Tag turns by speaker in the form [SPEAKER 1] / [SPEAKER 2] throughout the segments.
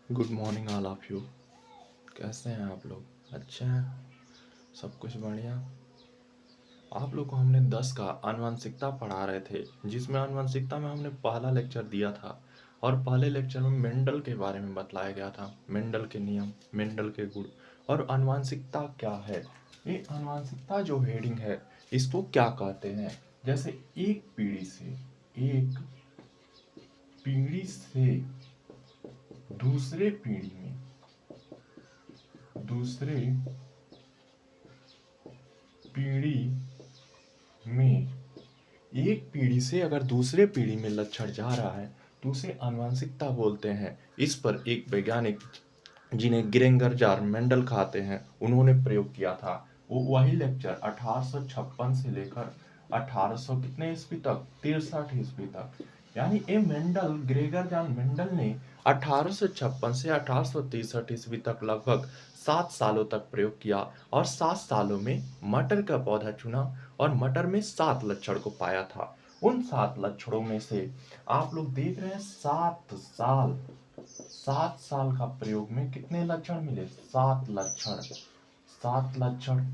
[SPEAKER 1] Good morning all of you. कैसे हैं आप लोग? अच्छे हैं? सब कुछ बढ़िया? आप लोग को हमने 10 का आनुवंशिकता पढ़ा रहे थे, जिसमें आनुवंशिकता में हमने पहला लेक्चर दिया था और पहले लेक्चर में मेंडल के बारे में बतलाया गया था। मेंडल के नियम, मेंडल के गुण और आनुवंशिकता क्या है। ये आनुवंशिकता जो हेडिंग है, इसको क्या कहते हैं? जैसे एक पीढ़ी से दूसरे पीढ़ी में दूसरे पीढ़ी में एक पीढ़ी से अगर दूसरे पीढ़ी में लक्षण जा रहा है तो उसे आनुवंशिकता बोलते हैं। इस पर एक वैज्ञानिक जिन्हें गिरेंगर जार मेंडल कहते हैं, उन्होंने प्रयोग किया था। वो वही लेक्चर 1856 से लेकर 1800 कितने ईस्वी तक, 63 ईस्वी तक, यानी ये मेंडल, ग्रेगर जॉन मेंडल ने 1856 से 1863 ईस्वी तक लगभग 7 सालों तक प्रयोग किया और 7 सालों में मटर का पौधा चुना और मटर में 7 लक्षण को पाया था। उन 7 लक्षणों में से आप लोग देख रहे हैं 7 साल का प्रयोग में कितने लक्षण मिले? 7 लक्षण।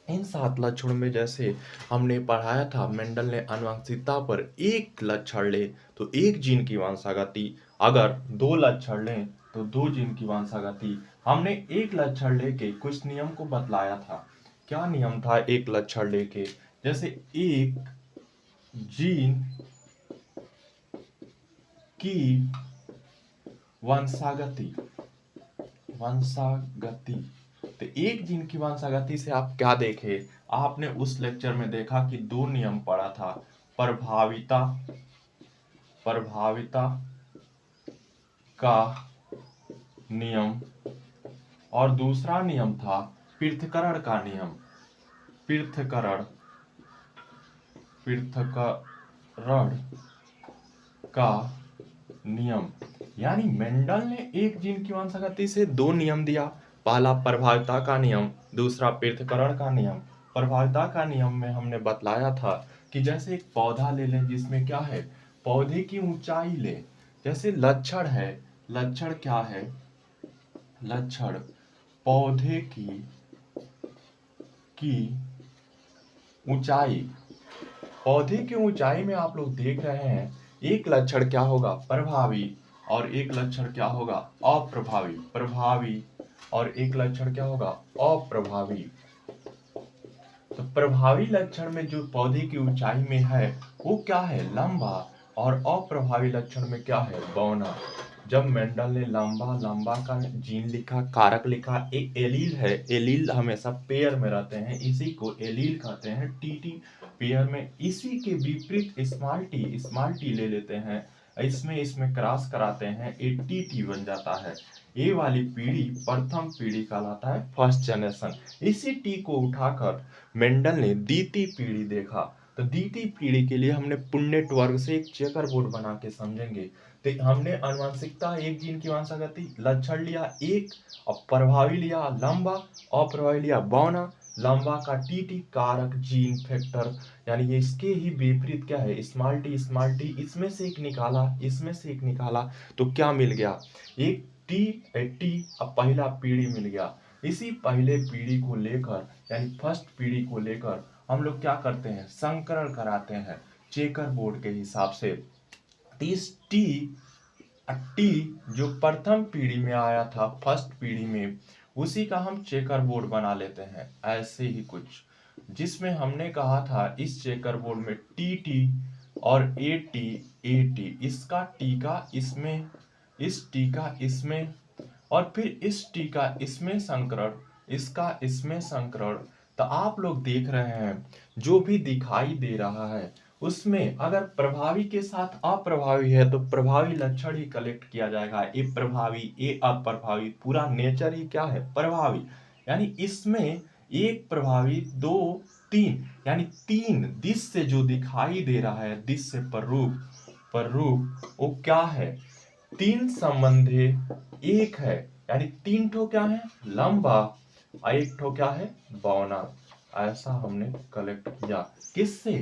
[SPEAKER 1] इन 7 लक्षणों में जैसे हमने पढ़ाया था, मेंडल ने आनुवंशिकता पर एक लक्षण ले तो एक जीन की वंशागति, अगर 2 लक्षण लें तो 2 जीन की वंशागति। हमने एक लक्षण लेके कुछ नियम को बतलाया था। क्या नियम था एक लक्षण लेके? जैसे एक जीन की वंशागति तो एक जीन की वंशागति से आप क्या देखे? आपने उस लेक्चर में देखा कि 2 नियम पढ़ा था, प्रभाविता का नियम और दूसरा नियम था पृथक्करण का नियम। पृथक्करण का नियम, यानी मेंडल ने एक जीन की वंशागति से 2 नियम दिया। पहला प्रभाविता का नियम, दूसरा पृथक्करण का नियम। प्रभाविता का नियम में हमने बतलाया था कि जैसे एक पौधा ले लें जिसमें क्या है, पौधे की ऊंचाई ले। जैसे लक्षण है, लक्षण क्या है? लक्षण पौधे की ऊंचाई। पौधे की ऊंचाई में आप लोग देख रहे हैं, एक लक्षण क्या होगा? प्रभावी, और एक लक्षण क्या होगा? अप्रभावी। प्रभावी और एक लक्षण क्या होगा? अप्रभावी। तो प्रभावी लक्षण में जो पौधे की ऊंचाई में है वो क्या है? लंबा। और अप्रभावी लक्षण में क्या है? बौना। जब मेंडल ने लंबा का जीन लिखा, कारक लिखा, एक एलील है, एलील हमेशा पेयर में रहते हैं, इसी को एलील कहते हैं, टीटी पेयर में। इसी के विपरीत स्मॉल टी ले लेते हैं, इसमें क्रॉस कराते हैं, ए टी बन जाता है। ये वाली पीढ़ी प्रथम पीढ़ी कहलाता है, फर्स्ट जनरेशन। इसी टी को उठाकर मेंडल ने द्वितीय पीढ़ी देखा। तो द्वितीय पीढ़ी के लिए हमने पुन्नेट वर्ग से एक चेकर बोर्ड बना के समझेंगे। तो हमने आनुवंशिकता, एक जीन की वंशागति, लक्षण लिया एक, और प्रभावी लिया लंबा, अप्रभावी लिया बौना, लंबा का टीटी, कारक जीन फैक्टर, यानी ये इसके ही विपरीत क्या है? स्मॉल टी, इसमें से एक निकाला, इसमें से एक निकाला, तो क्या मिल गया? एक टी, अब पहला पीढ़ी मिल गया। इसी पहले पीढ़ी को लेकर, यानी फर्स्ट पीढ़ी को लेकर हम लोग क्या करते हैं? संकरण कराते हैं चेकर बोर्ड के हिसाब से। इस टी जो प्रथम पीढ़ी में आया था, फर्स्ट पीढ़ी में, उसी का हम चेकर बोर्ड बना लेते हैं, ऐसे ही कुछ, जिसमें हमने कहा था इस चेकर बोर्ड में टी और ए टी, इसका टी का इसमें, इस टी का इसमें, और फिर इस टी का इसमें संकरण, इसका इसमें संकरण। तो आप लोग देख रहे हैं जो भी दिखाई दे रहा है उसमें अगर प्रभावी के साथ अप्रभावी है तो प्रभावी लक्षण ही कलेक्ट किया जाएगा। ये प्रभावी, ये अप्रभावी, पूरा नेचर ही क्या है? प्रभावी। यानी इसमें एक प्रभावी, 2, 3, यानी 3 दिश से जो दिखाई दे रहा है, दिश से पर रूप, वो क्या है? 3 संबंधी एक है, यानी 3 ठो क्या है? लंबा, और 1 ठो क्या है? बौना। ऐसा हमने कलेक्ट किया, किससे?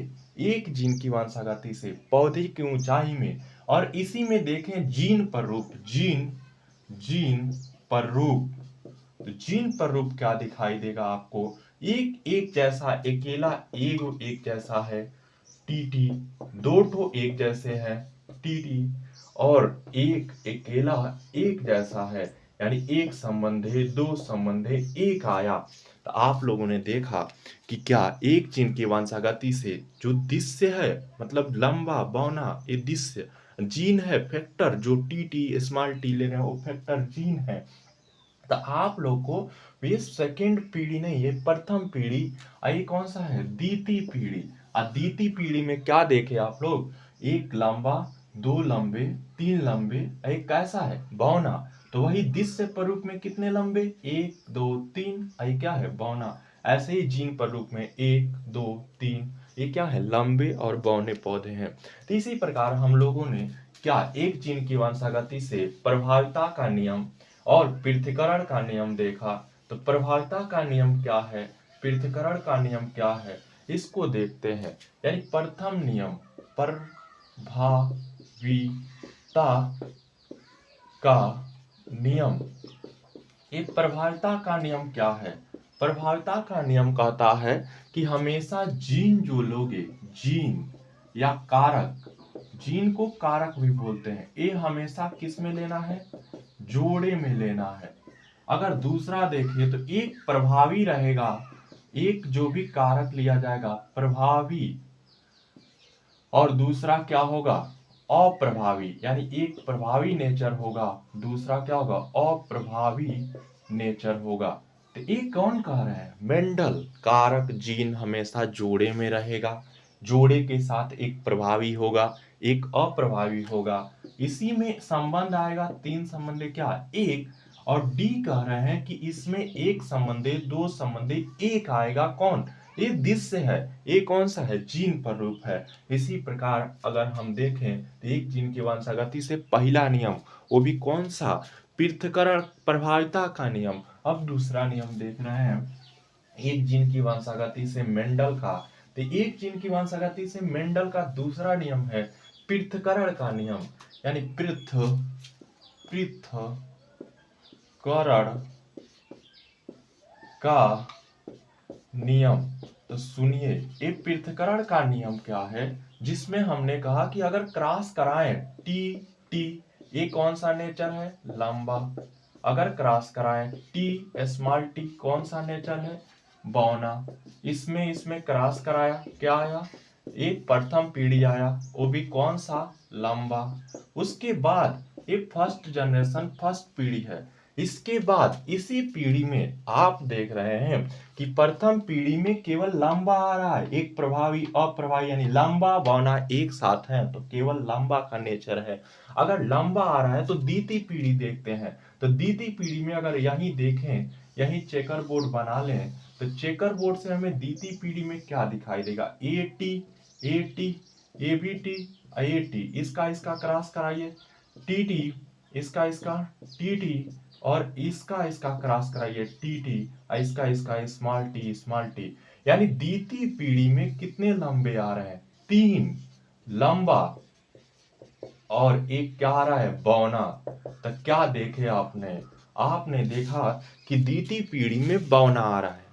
[SPEAKER 1] एक जीन की वंशागति से, पौधे की ऊंचाई में। और इसी में देखें जीन पर रूप, जीन पर रूप। तो जीन पर रूप क्या दिखाई देगा आपको? एक एक जैसा, अकेला एक जैसा है टीटी, दो ठो एक जैसे हैं टीटी, और एक अकेला एक जैसा है, यानी एक संबंधी दो संबंधी एक आया। तो आप लोगों ने देखा कि क्या एक जीन की वंशागति से जो दिस्य है, मतलब लंबा बौना, ये दिस्य जीन है, फैक्टर जो टी स्मॉल टी ले रहे हैं वो फैक्टर जीन है। तो आप लोग को ये सेकंड पीढ़ी नहीं, ये प्रथम पीढ़ी, और ये कौन सा है? द्वितीय पीढ़ी। और द्वितीय पीढ़ी में क्या देखे आप लोग? एक लंबा, दो लंबे, तीन लंबे, एक कैसा है? बौना। तो वही दिस्य स्वरूप में कितने लंबे? एक दो तीन, ये क्या है? बौना। ऐसे ही जीन स्वरूप में एक दो तीन, ये क्या है? लंबे और बौने पौधे हैं। तो इसी प्रकार हम लोगों ने क्या एक जीन की वंशागति से प्रभाविता का नियम और पृथक्करण का नियम देखा। तो प्रभाविता का नियम क्या है, पृथक्करण का नियम क्या है, इसको देखते हैं। यानी प्रथम नियम प्रभाविता का नियम। ये प्रभाविता का नियम क्या है? प्रभाविता का नियम कहता है कि हमेशा जीन जो लोगे, जीन या कारक, जीन को कारक भी बोलते हैं, ये हमेशा किस में लेना है? जोड़े में लेना है। अगर दूसरा देखिए तो एक प्रभावी रहेगा, एक जो भी कारक लिया जाएगा प्रभावी, और दूसरा क्या होगा? अप्रभावी। यानी एक प्रभावी नेचर होगा, दूसरा क्या होगा? अप्रभावी नेचर होगा। तो ये कौन कह रहा है? मेंडल। कारक जीन हमेशा जोड़े में रहेगा, जोड़े के साथ एक प्रभावी होगा, एक अप्रभावी होगा। इसी में संबंध आएगा, तीन संबंध क्या? एक। और डी कह रहे हैं कि इसमें एक संबंधी, दो संबंधी, एक आएगा। कौन? ये दिस्य है, ये कौन सा है? जीन पर रूप है। इसी प्रकार अगर हम देखें तो एक जीन की वंशागति से पहला नियम, वो भी कौन सा? पृथक्करण प्रभाविता का नियम। अब दूसरा नियम देख रहे हैं एक जीन की वंशागति से मेंडल का। तो एक जीन की वंशागति से मेंडल का दूसरा नियम है पृथक्करण का नियम, यानी पृथक्करण का नियम। तो सुनिए, ये पृथक्करण का नियम क्या है? जिसमें हमने कहा कि अगर क्रॉस कराएं टी टी, ये कौन सा नेचर है? लंबा। अगर क्रॉस कराएं टी स्मॉल टी, कौन सा नेचर है? बौना। इसमें क्रॉस कराया, क्या आया? एक प्रथम पीढ़ी आया, वो भी कौन सा? लंबा। उसके बाद ये फर्स्ट जनरेशन, फर्स्ट पीढ़ी है। इसके बाद इसी पीढ़ी में आप देख रहे हैं कि प्रथम पीढ़ी में केवल लंबा आ रहा है, एक प्रभावी अप्रभावी, यानी लंबा बौना एक साथ है, तो केवल लंबा का नेचर है। अगर लंबा आ रहा है तो द्वितीय पीढ़ी देखते हैं। तो द्वितीय पीढ़ी में अगर यही देखें, यही चेकर बोर्ड बना लें, तो चेकर बोर्ड से हमें द्वितीय पीढ़ी में क्या दिखाई देगा? A T, A B T, A T, इसका क्रॉस कराइए, टी टी, इसका टी टी, और इसका क्रॉस कराइए टी टी, इसका स्मॉल टी। यानी द्वितीय पीढ़ी में कितने लंबे आ रहे हैं? तीन लंबा, और एक क्या आ रहा है? बौना। तो क्या देखे आपने देखा कि द्वितीय पीढ़ी में बौना आ रहा है,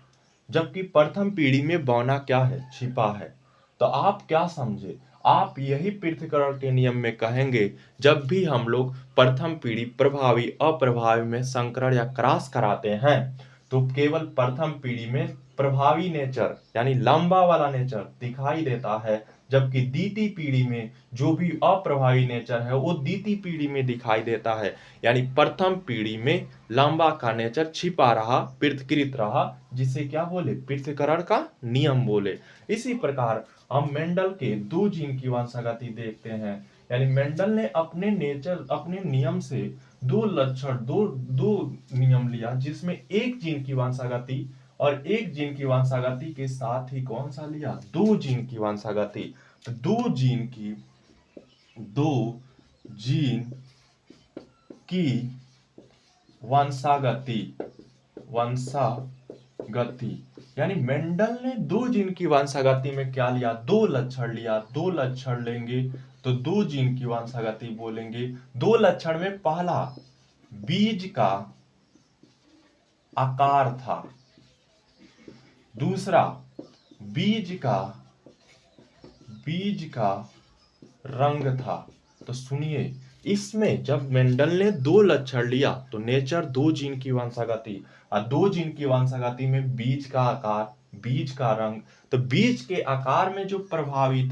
[SPEAKER 1] जबकि प्रथम पीढ़ी में बौना क्या है? छिपा है। तो आप क्या समझे? आप यही पृथक्करण के नियम में कहेंगे, जब भी हम लोग प्रथम पीढ़ी प्रभावी अप्रभावी में संकरण या क्रॉस कराते हैं, तो केवल प्रथम पीढ़ी में प्रभावी नेचर, यानी लंबा वाला नेचर दिखाई देता है, जबकि द्वितीय पीढ़ी में जो भी अप्रभावी नेचर है वो द्वितीय पीढ़ी में दिखाई देता है। यानी प्रथम पीढ़ी में लंबा का नेचर छिपा रहा, पृथकृत रहा, जिसे क्या बोले? पृथक्करण का नियम बोले। इसी प्रकार हम मेंडल के दो जीन की वंशागति देखते हैं। यानी मेंडल ने अपने नेचर, अपने नियम से दो लक्षण, दो नियम लिया, जिसमें एक जीन की वंशागति और एक जीन की वंशागति के साथ ही कौन सा लिया? दो जीन की वंशागति। तो दो जीन की वंशागति, यानी मेंडल ने दो जीन की वंशागति में क्या लिया? दो लक्षण लिया। दो लक्षण लेंगे तो दो जीन की वंशागति बोलेंगे। दो लक्षण में पहला बीज का आकार था। दूसरा, बीज का रंग था। तो सुनिए, इसमें जब मेंडल ने दो लक्षण लिया तो नेचर दो जीन की वंशागति, और दो जीन की वंशागति में बीज का आकार, बीज का रंग। तो बीज के आकार में जो प्रभावी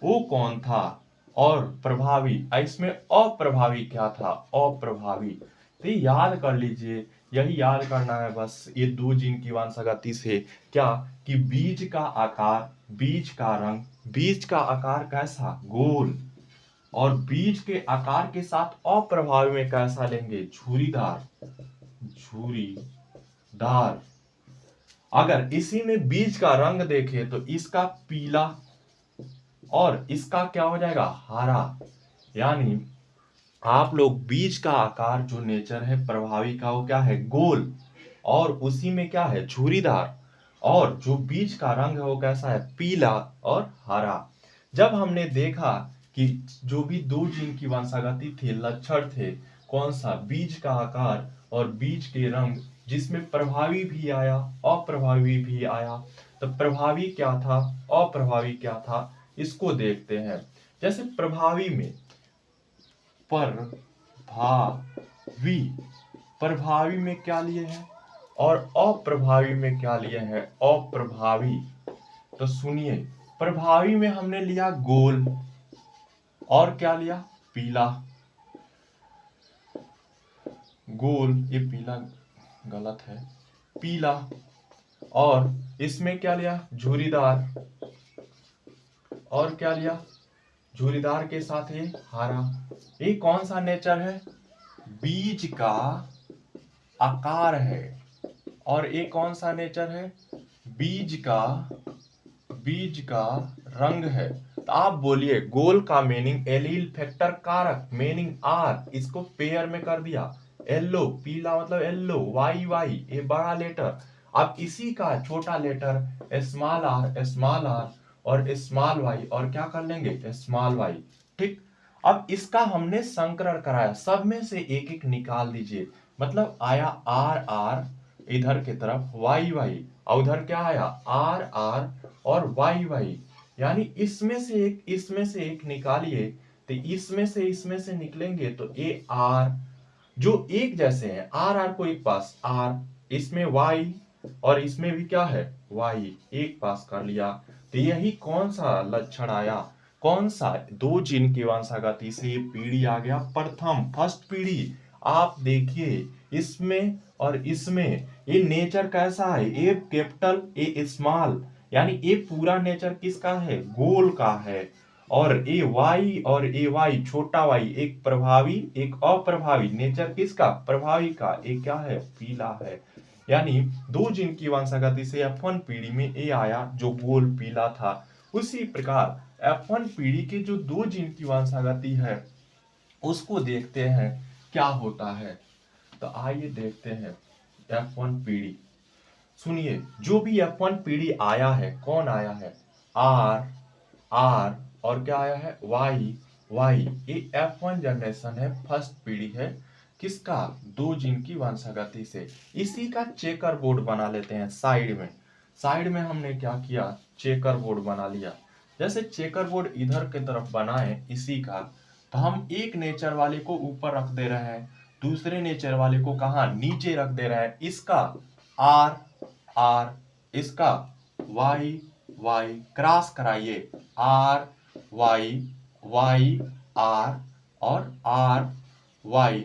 [SPEAKER 1] वो कौन था, और प्रभावी, इसमें अप्रभावी क्या था, अप्रभावी। तो याद कर लीजिए, यही याद करना है बस, ये दो जीन की वंशागति से क्या, कि बीज का आकार, बीज का रंग, बीज का आकार कैसा, गोल, और बीज के आकार के साथ अप्रभावी में कैसा लेंगे, झुर्रीदार, झुर्रीदार। अगर इसी में बीज का रंग देखे तो इसका पीला और इसका क्या हो जाएगा, हरा। यानी आप लोग बीज का आकार जो नेचर है प्रभावी का, वो क्या है, गोल, और उसी में क्या है, झुर्रीदार, और जो बीज का रंग है वो कैसा है, पीला और हरा। जब हमने देखा कि जो भी दो जीन की वंशागति थे, लक्षण थे, कौन सा, बीज का आकार और बीज के रंग, जिसमें प्रभावी भी आया अप्रभावी भी आया। तो प्रभावी क्या था, अप्रभावी क्या था, इसको देखते हैं। जैसे प्रभावी में प्रभावी में क्या लिए हैं, और अप्रभावी में क्या लिए हैं, अप्रभावी। तो सुनिए, प्रभावी में हमने लिया गोल, और क्या लिया, पीला, गोल, ये पीला गलत है, पीला, और इसमें क्या लिया, झुर्रीदार, और क्या लिया, झुर्रीदार के साथ ये हरा। ये कौन सा नेचर है, बीज का आकार है, और ये कौन सा नेचर है, बीज का रंग है। तो आप बोलिए, गोल का मीनिंग एलील फैक्टर कारक, मीनिंग आर, इसको पेयर में कर दिया, येलो, पीला मतलब येलो, वाई वाई, ये बड़ा लेटर। अब इसी का छोटा लेटर स्मॉल आर और स्मॉल वाई, और क्या कर लेंगे, स्मॉल वाई। ठीक, अब इसका हमने संकरण कराया, सब में से एक एक निकाल दीजिए। मतलब आया आर आर इधर की तरफ, वाई वाई, और उधर क्या आया, आर आर और वाई वाई। यानी इसमें से एक निकालिए, तो इसमें से निकलेंगे तो ए आर, जो एक जैसे हैं, आर को एक पास, आर, इसमें वाई, और इसमें भी क्या है, वाई, एक पास कर लिया। तो यही कौन सा लक्षण आया, कौन सा, दो जीन की वंशागति से ये पीढ़ी आ गया, प्रथम, फर्स्ट पीढ़ी। आप देखिए, इसमें और इसमें ये नेचर कैसा है, ए कैपिटल ए स्मॉल, यानी ये पूरा नेचर किसका है, गोल का है, और ए वाई और ए वाई, छोटा वाई, एक प्रभावी एक अप्रभावी, नेचर किसका, प्रभावी का, एक क्या है, पीला है। यानी दो जीन की वंशागति से F1 पीढ़ी में ए आया जो गोल पीला था। उसी प्रकार F1 पीढ़ी के जो दो जीन की वंशागति है उसको देखते हैं क्या होता है। तो आइए देखते हैं F1 पीढ़ी। सुनिए, जो भी F1 पीढ़ी आया है, कौन आया है, आर आर, और क्या आया है, वाई वाई। ये F1 जनरेशन है, फर्स्ट पीढ़ी है, किसका, दो जीन की वंशागति से। इसी का चेकर बोर्ड बना लेते हैं। साइड में हमने क्या किया, चेकर बोर्ड बना लिया। जैसे चेकर बोर्ड इधर की तरफ बनाए इसी का, तो हम एक नेचर वाले को ऊपर रख दे रहे हैं, दूसरे नेचर वाले को कहा, नीचे रख दे रहे हैं। इसका आर आर, इसका वाई वाई, क्रॉस कराइए, आर वाई वाई आर, और आर वाई,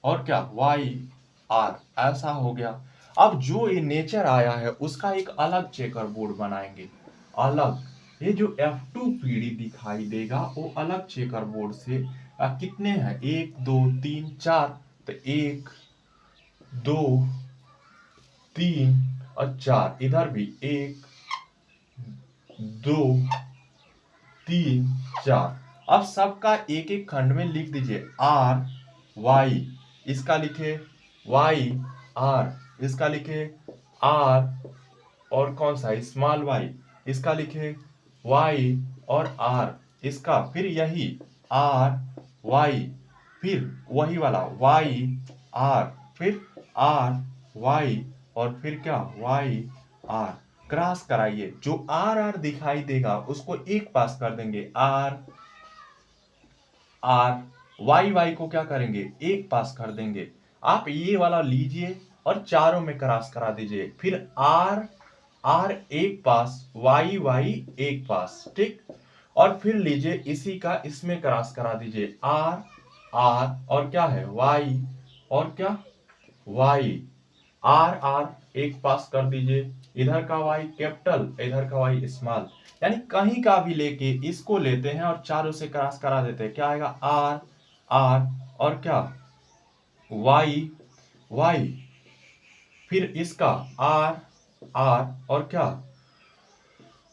[SPEAKER 1] और क्या, वाई आर, ऐसा हो गया। अब जो ये नेचर आया है उसका एक अलग चेकर बोर्ड बनाएंगे, अलग। ये जो F2 पीढ़ी दिखाई देगा वो अलग चेकर बोर्ड से, कितने हैं, 1 2 3 4, तो 1 2 3 और 4, इधर भी 1 2 3 4। अब सबका एक एक खंड में लिख दीजिए, आर वाई, इसका लिखे वाई आर, इसका लिखे आर, और कौन सा, स्मॉल वाई, इसका लिखे वाई और आर, इसका फिर यही आर वाई फिर वही वाला वाई आर, फिर आर वाई, और फिर क्या वाई आर। क्रॉस कराइए, जो आर आर दिखाई देगा उसको एक पास कर देंगे, आर आर। वाई वाई को क्या करेंगे, एक पास कर देंगे। आप ये वाला लीजिए और चारों में क्रॉस करा दीजिए, फिर आर आर एक पास, वाई वाई एक पास, ठीक। और फिर लीजिए इसी का इसमें क्रॉस करा दीजिए, आर आर और क्या है वाई, और क्या वाई, आर आर एक पास कर दीजिए। इधर का वाई कैपिटल, इधर का वाई स्मॉल, यानी कहीं का भी लेके इसको लेते हैं और चारों से क्रॉस करा देते हैं, क्या आएगा आर आर और क्या वाई वाई, फिर इसका आर आर और क्या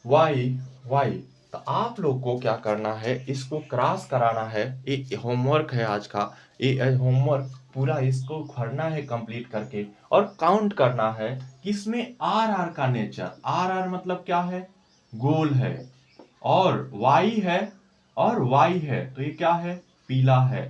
[SPEAKER 1] वाई वाई। तो आप लोग को क्या करना है, इसको क्रॉस कराना है, ये होमवर्क है आज का। ये होमवर्क पूरा इसको भरना है कंप्लीट करके, और काउंट करना है कि इसमें आर आर का नेचर, आर आर मतलब क्या है, गोल है, और वाई है, और वाई है तो ये क्या है, पीला है।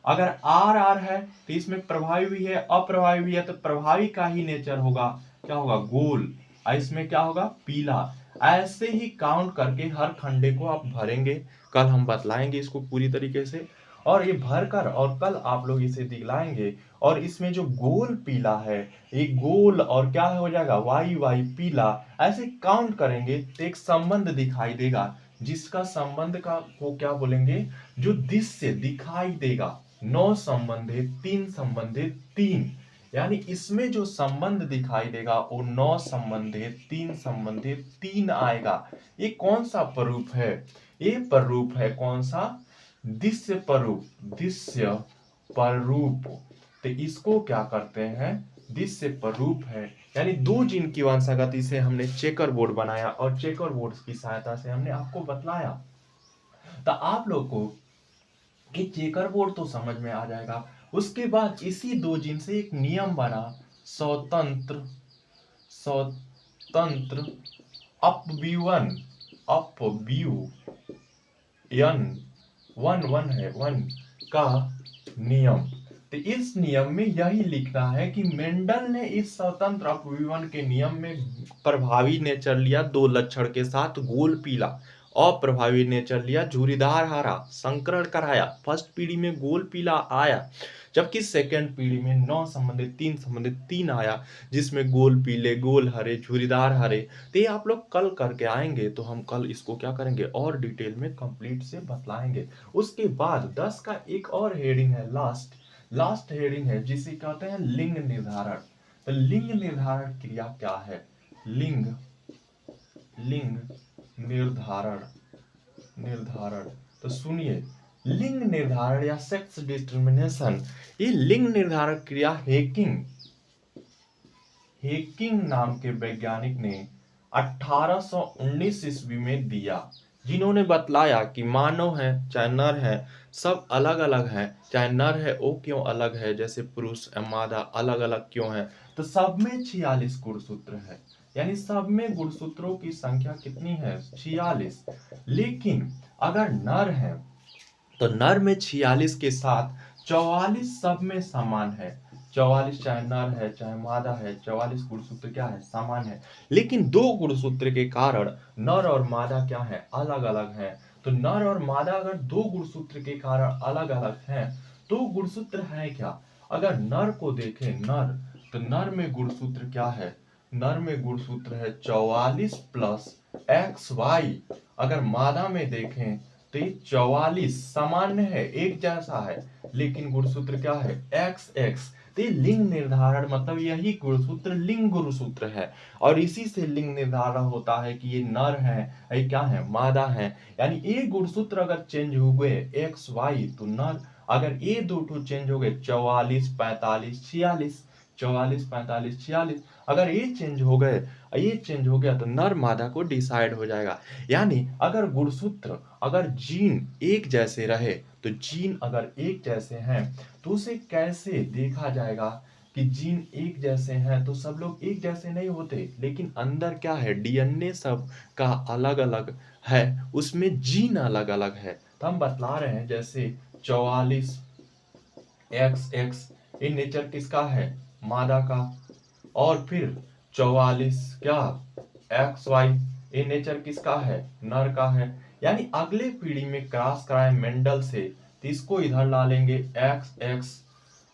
[SPEAKER 1] अगर आर आर है तो इसमें प्रभावी भी है अप्रभावी भी है, तो प्रभावी का ही नेचर होगा, क्या होगा गोल, और इसमें क्या होगा पीला। ऐसे ही काउंट करके हर खंडे को आप भरेंगे, कल हम बतलाएंगे इसको पूरी तरीके से, और ये भरकर और कल आप लोग इसे दिखलाएंगे। और इसमें जो गोल पीला है, ये गोल और क्या हो जाएगा वाई वाई पीला, ऐसे काउंट करेंगे तो एक संबंध दिखाई देगा, जिसका संबंध का को क्या बोलेंगे, जो दृश्य दिखाई देगा, नौ संबंधित तीन संबंधित तीन, यानी इसमें जो संबंध दिखाई देगा वो नौ संबंधित तीन आएगा। ये कौन सा प्ररूप है, ये प्ररूप है कौन सा, दृश्य प्ररूप, दृश्य प्ररूप। तो इसको क्या करते हैं, दृश्य प्ररूप है। यानी दो जिन की वंशागति से हमने चेकर बोर्ड बनाया, और चेकर बोर्ड की सहायता से हमने आपको बतलाया। तो आप लोग को कि चेकर बोर्ड तो समझ में आ जाएगा। उसके बाद इसी दो जिन से एक नियम बना, स्वतंत्र स्वतंत्र अपव्यूहन, अपव्यूहन, वन वन है वन का नियम। तो इस नियम में यही लिखना है कि मेंडल ने इस स्वतंत्र अपव्यूहन के नियम में प्रभावी नेचर लिया दो लक्षण के साथ गोल पीला, अप्रभावी नेचर लिया झुरीदार हरा, संकरण कराया, फर्स्ट पीढ़ी में गोल पीला आया, जबकि सेकंड पीढ़ी में नौ संबंधित तीन आया, जिसमें गोल पीले गोल हरे झुरीदार हरे। तो ये आप लोग कल करके आएंगे, तो हम कल इसको क्या करेंगे और डिटेल में कंप्लीट से बतलाएंगे। उसके बाद 10 का एक और हेडिंग है, लास्ट हेडिंग है, जिसे कहते हैं लिंग निर्धारण। तो लिंग निर्धारण क्रिया क्या है, लिंग निर्धारण निर्धारण। तो सुनिए, लिंग निर्धारण या सेक्स डिटरमिनेशन, ये लिंग निर्धारण क्रिया हेकिंग नाम के वैज्ञानिक ने 1819 ईस्वी में दिया, जिन्होंने बतलाया कि मानव है चाहे नर है सब अलग अलग है, चाहे नर है वो क्यों अलग है, जैसे पुरुष मादा अलग अलग क्यों है, तो सब में 46 गुणसूत्र है। यानी सब में गुणसूत्रों की संख्या कितनी है, 46। लेकिन अगर नर है तो नर में 46 के साथ 44 सब में समान है, 44 चाहे नर है चाहे मादा है, 44 गुणसूत्र क्या है समान है। लेकिन दो गुणसूत्र के कारण नर और मादा क्या है अलग अलग है। तो नर और मादा अगर दो गुणसूत्र के कारण अलग अलग हैं, तो गुणसूत्र है क्या, अगर नर को देखें नर, तो नर में गुणसूत्र क्या है, नर में गुणसूत्र है 44 प्लस एक्स वाई। अगर मादा में देखें तो ये 44 सामान्य है एक जैसा है, लेकिन गुणसूत्र क्या है एक्स एक्स। तो लिंग निर्धारण मतलब यही गुणसूत्र लिंग गुणसूत्र है, और इसी से लिंग निर्धारण होता है कि ये नर है ये क्या है मादा है। यानी ये गुणसूत्र अगर चेंज हो गए एक्स वाई तो नर, अगर ये दो टू चेंज हो गए 44 45 46, 44 45 46, अगर ये चेंज हो गए, ये चेंज हो गया तो नर मादा को डिसाइड हो जाएगा। यानी अगर गुणसूत्र अगर जीन एक जैसे रहे, तो जीन अगर एक जैसे हैं तो उसे कैसे देखा जाएगा कि जीन एक जैसे हैं, तो सब लोग एक जैसे नहीं होते, लेकिन अंदर क्या है डीएनए सब का अलग अलग है, उसमें जीन अलग अलग है। तो हम बतला रहे हैं जैसे 44 एक्स एक्स ये नेचर किसका है, मादा का। और फिर 44 क्या, एक्स वाई ये नेचर किसका है, नर का है। यानी अगले पीढ़ी में क्रॉस कराए मेंडल से तो इसको इधर ला लेंगे एक्स एक्स,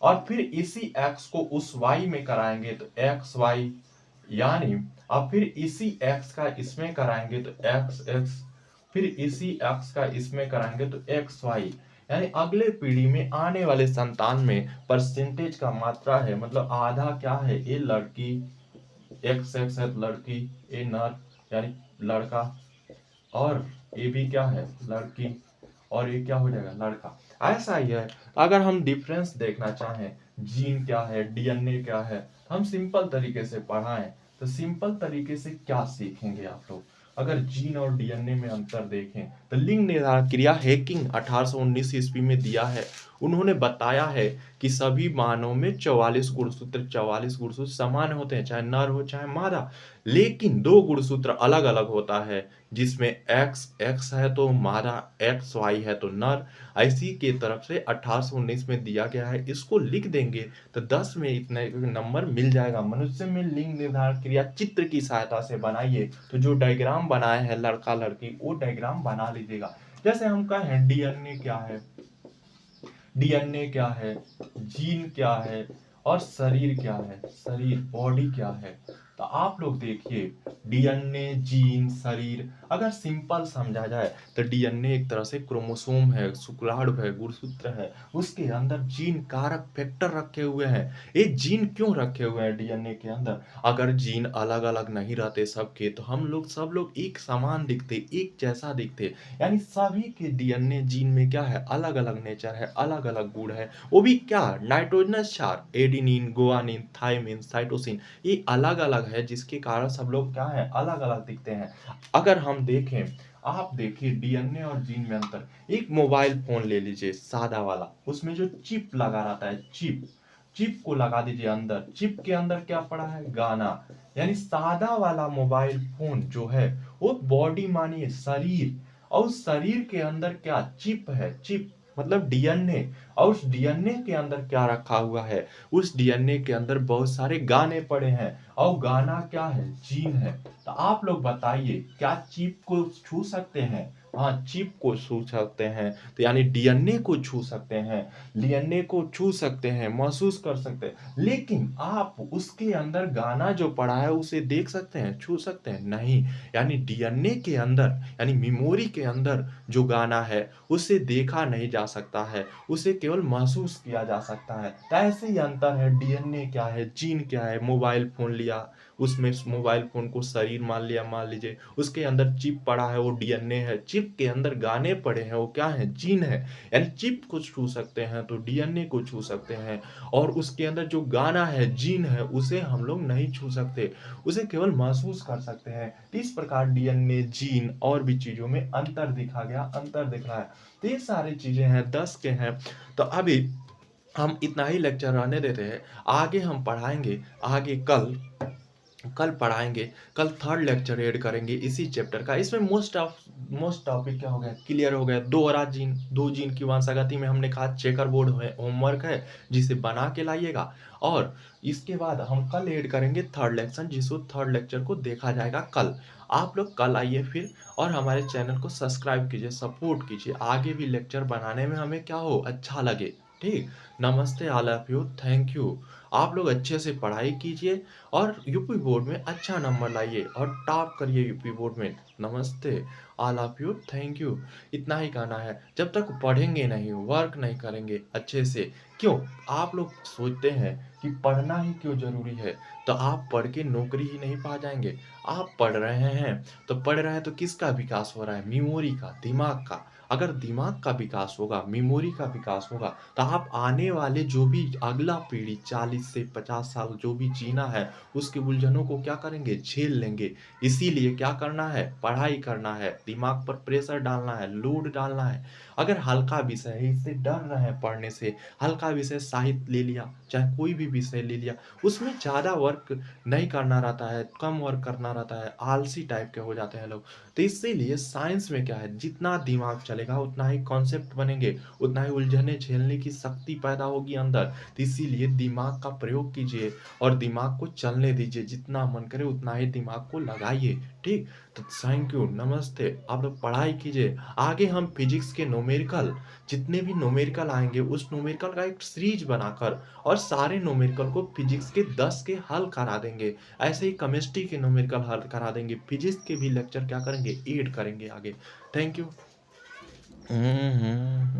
[SPEAKER 1] और फिर इसी एक्स को उस वाई में कराएंगे तो एक्स वाई, यानी अब फिर इसी एक्स का इसमें कराएंगे तो एक्स एक्स, फिर इसी एक्स का इसमें कराएंगे तो एक्स वाई। यानी अगले पीढ़ी में आने वाले संतान में परसेंटेज का मात्रा है, मतलब आधा क्या है, ये लड़की, एक्स एक्स है लड़की, ये नर यानी लड़का, और ये भी क्या है लड़की, और ये क्या हो जाएगा लड़का। ऐसा ही है। अगर हम डिफरेंस देखना चाहें, जीन क्या है, डीएनए क्या है, हम सिंपल तरीके से पढ़ाएं तो सिंपल तरीके से क्या सीखेंगे आप लोग। अगर जीन और डीएनए में अंतर देखें तो लिंग निर्धारण क्रिया हेकिंग 1819 ईस्वी में दिया है। उन्होंने बताया है कि सभी मानव में 44 गुणसूत्र समान होते हैं, चाहे नर हो चाहे मादा, लेकिन 2 गुणसूत्र अलग अलग होता है, जिसमें एक्स एक्स है तो मादा, एक्स वाई है तो नर। ऐसी के तरफ से 1819 में दिया गया है, इसको लिख देंगे तो 10 में इतने नंबर मिल जाएगा। मनुष्य में लिंग निर्धारण क्रिया चित्र की सहायता से बनाइए, तो जो डायग्राम बनाए हैं लड़का लड़की वो डायग्राम बना लीजिएगा। जैसे हम कहें डीएनए क्या है, डीएनए क्या है, जीन क्या है, और शरीर क्या है, शरीर बॉडी क्या है। तो आप लोग देखिए डीएनए, जीन, शरीर, अगर सिंपल समझा जाए तो डीएनए एक तरह से क्रोमोसोम है, शुक्राणु है, गुणसूत्र है, उसके अंदर जीन कारक फैक्टर रखे हुए हैं। ये जीन क्यों रखे हुए हैं डीएनए के अंदर, अगर जीन अलग अलग नहीं रहते सबके तो हम लोग सब लोग एक समान दिखते, एक जैसा दिखते। यानी सभी के डीएनए जीन में क्या है, अलग अलग नेचर है, अलग अलग गुण है, वो भी क्या, नाइट्रोजनस क्षार, एडेनिन, गुआनिन, थाइमिन, साइटोसिन, ये अलग अलग है, जिसके कारण सब लोग क्या है, अलग अलग दिखते हैं। अगर हम देखें, आप देखिए डीएनए और जीन में अंतर, एक मोबाइल फोन ले लीजिए सादा वाला, उसमें जो चिप लगा रहता है, चिप, चिप को लगा दीजिए अंदर, चिप के अंदर क्या पड़ा है, गाना। यानी सादा वाला मोबाइल फोन जो है वो बॉडी मानिए शरीर, और उस शरीर के अंदर क्या, चिप है, चिप मतलब डीएनए, और उस डीएनए के अंदर क्या रखा हुआ है, उस डीएनए के अंदर बहुत सारे गाने पड़े हैं, और गाना क्या है, जीन है। तो आप लोग बताइए क्या चिप को छू सकते हैं, हाँ चिप को छू सकते हैं, तो यानी डीएनए को छू सकते हैं, डीएनए को छू सकते हैं, महसूस कर सकते हैं, लेकिन आप उसके अंदर गाना जो पड़ा है उसे देख सकते हैं, छू सकते हैं, नहीं। यानी डीएनए के अंदर, यानी मेमोरी के अंदर जो गाना है उसे देखा नहीं जा सकता है, उसे केवल महसूस किया जा सकता है। तो ऐसे ही अंतर है, डीएनए क्या है, जीन क्या है। मोबाइल फोन लिया, उसमें मोबाइल फोन को शरीर मान लिया, मान लीजिए उसके अंदर चिप पड़ा है वो डीएनए है, चिप के अंदर गाने पड़े हैं वो क्या है, जीन है। यानी चिप को छू सकते हैं तो डीएनए को छू सकते हैं, और उसके अंदर जो गाना है, जीन है, उसे हम लोग नहीं छू सकते, उसे केवल महसूस कर सकते हैं। इस प्रकार डीएनए, जीन और भी चीजों में अंतर दिखा गया, अंतर दिख रहा है। तो ये सारी चीजें हैं, 10 के हैं। तो अभी हम इतना ही लेक्चर रहने देते हैं, आगे हम पढ़ाएंगे, आगे कल कल पढ़ाएंगे, कल थर्ड लेक्चर ऐड करेंगे इसी चैप्टर का। इसमें मोस्ट टॉपिक क्या हो गया, क्लियर हो गया। दोहरा जीन, दो जीन की वंशागति में हमने कहा चेकर बोर्ड होमवर्क है, जिसे बना के लाइएगा। और इसके बाद हम कल ऐड करेंगे थर्ड लेक्चर, जिसको थर्ड लेक्चर को देखा जाएगा कल। आप लोग कल आइए फिर, और हमारे चैनल को सब्सक्राइब कीजिए, सपोर्ट कीजिए, आगे भी लेक्चर बनाने में हमें क्या हो, अच्छा लगे। ठीक, नमस्ते, all of you, thank you. आप लोग अच्छे से पढ़ाई कीजिए और यूपी बोर्ड में अच्छा नंबर लाइए और टॉप करिए यूपी बोर्ड में। नमस्ते, all of you, thank you. इतना ही कहना है, जब तक पढ़ेंगे नहीं, वर्क नहीं करेंगे अच्छे से, क्यों, आप लोग सोचते हैं कि पढ़ना ही क्यों जरूरी है, तो आप पढ़ के नौकरी ही नहीं पा जाएंगे। आप पढ़ रहे हैं तो पढ़ रहे हैं तो किसका विकास हो रहा है, मेमोरी का, दिमाग का। अगर दिमाग का विकास होगा, मेमोरी का विकास होगा, तो आप आने वाले जो भी अगला पीढ़ी 40 से 50 साल जो भी जीना है, उसके उलझनों को क्या करेंगे, झेल लेंगे। इसीलिए क्या करना है, पढ़ाई करना है, दिमाग पर प्रेशर डालना है, लोड डालना है। अगर हल्का विषय है, इससे डर रहे हैं पढ़ने से, हल्का विषय साहित्य ले लिया, चाहे कोई भी विषय ले लिया, उसमें ज़्यादा वर्क नहीं करना रहता है, कम वर्क करना रहता है, आलसी टाइप के हो जाते हैं लोग। तो इसीलिए साइंस में क्या है, जितना दिमाग चले चलेगा, उतना ही कॉन्सेप्ट बनेंगे, उतना ही उलझने झेलने की शक्ति पैदा होगी अंदर। तो इसीलिए दिमाग का प्रयोग कीजिए और दिमाग को चलने दीजिए, जितना मन करे उतना ही दिमाग को लगाइए, ठीक? तो थैंक यू, नमस्ते। आप लोग पढ़ाई कीजिए। आगे हम फिजिक्स के न्यूमेरिकल जितने भी न्यूमेरिकल आएँगे, उस न्यूमेरिकल का एक सीरीज़ बनाकर और सारे न्यूमेरिकल को फिजिक्स के 10 के हल करा देंगे। ऐसे ही केमिस्ट्री के न्यूमेरिकल हल करा देंगे। फिजिक्स के भी लेक्चर क्या करेंगे? ऐड करेंगे आगे। Thank you. Hmm, hmm.